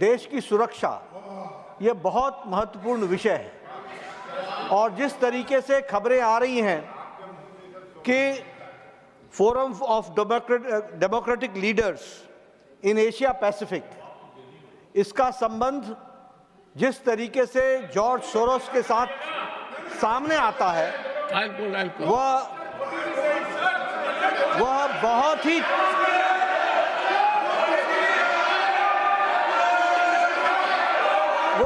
देश की सुरक्षा ये बहुत महत्वपूर्ण विषय है और जिस तरीके से खबरें आ रही हैं कि forum of democratic leaders in Asia Pacific, इसका संबंध जिस तरीके से जॉर्ज सोरोस के साथ सामने आता है वह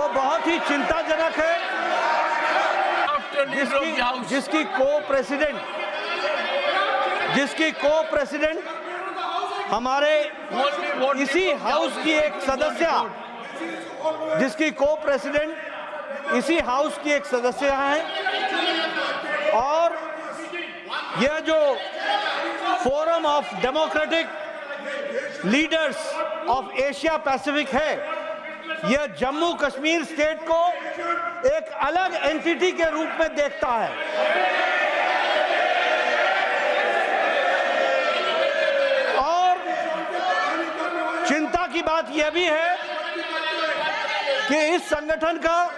बहुत ही चिंताजनक है। जिसकी को प्रेसिडेंट हमारे इसी हाउस की एक सदस्य, जिसकी को प्रेसिडेंट इसी हाउस की एक सदस्य हैं, और यह जो forum of democratic leaders of Asia Pacific है, यह जम्मू कश्मीर स्टेट को एक अलग एंटिटी के रूप में देखता है। और चिंता की बात यह भी है कि इस संगठन का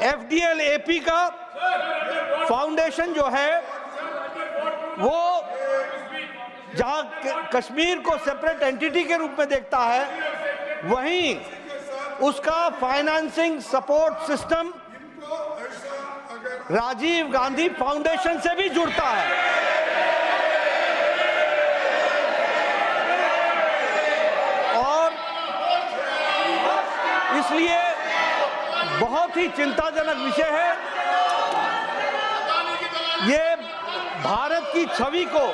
FDL-AP का फाउंडेशन जो है वो जहां कश्मीर को सेपरेट एंटिटी के रूप में देखता है, वहीं उसका financing support system Rajiv Gandhi foundation से भी जुड़ता है। और इसलिए बहुत ही चिंताजनक विषय है। ये भारत की छवि को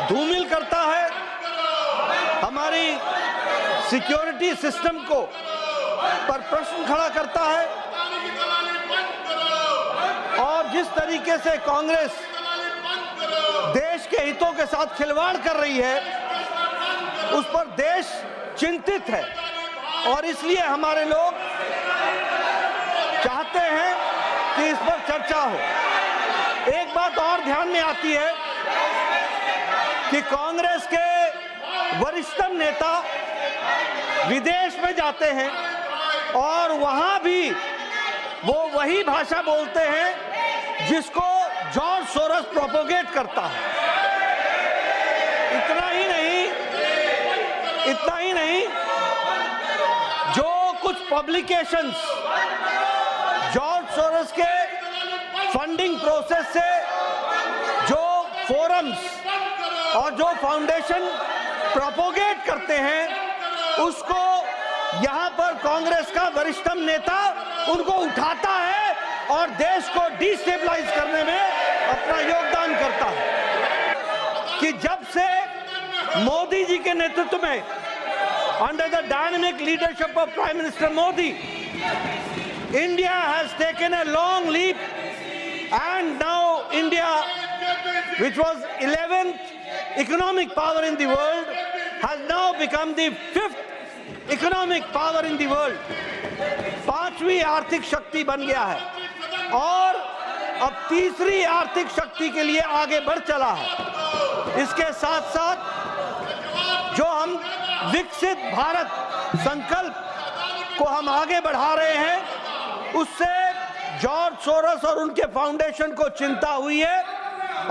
धूमिल करता है, हमारी सिक्योरिटी सिस्टम को पर प्रश्न खड़ा करता है, और जिस तरीके से कांग्रेस देश के हितों के साथ खिलवाड़ कर रही है, उस पर देश चिंतित है। और इसलिए हमारे लोग चाहते हैं कि इस पर चर्चा हो। एक बात और ध्यान में आती है कि कांग्रेस के वरिष्ठतम नेता विदेश में जाते हैं और वहां भी वो वही भाषा बोलते हैं जिसको जॉर्ज सोरोस प्रोपोगेट करता है। इतना ही नहीं, जो कुछ पब्लिकेशंस जॉर्ज सोरोस के फंडिंग प्रोसेस से जो फोरम्स और जो फाउंडेशन प्रोपोगेट करते हैं, उसको यहां पर कांग्रेस का वरिष्ठतम नेता उनको उठाता है और देश को डिस्टेबलाइज करने में अपना योगदान करता है। कि जब से मोदी जी के नेतृत्व में, under the dynamic leadership of prime minister Modi, India has taken a long leap, and now India, which was 11th economic power in the world, has now become the 5th economic power in the world. 5वीं आर्थिक शक्ति बन गया है और अब तीसरी आर्थिक शक्ति के लिए आगे बढ़ चला है। इसके साथ साथ जो हम विकसित भारत संकल्प को हम आगे बढ़ा रहे हैं, उससे जॉर्ज सोरोस और उनके फाउंडेशन को चिंता हुई है,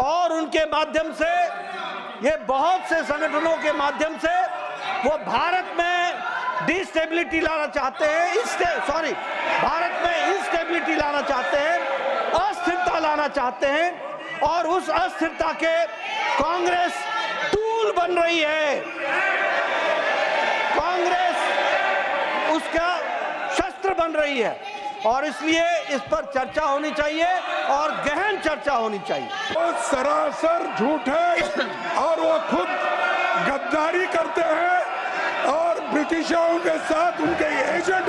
और उनके माध्यम से, ये बहुत से संगठनों के माध्यम से वो भारत में डिस्टेबिलिटी लाना चाहते हैं, भारत में इंस्टेबिलिटी लाना चाहते हैं, अस्थिरता लाना चाहते हैं, और उस अस्थिरता के कांग्रेस टूल बन रही है। कांग्रेस उसका शस्त्र बन रही है, और इसलिए इस पर चर्चा होनी चाहिए और गहन चर्चा होनी चाहिए। वो सरासर झूठ है और वो खुद गद्दारी करते हैं और ब्रिटिशों के साथ उनके एजेंट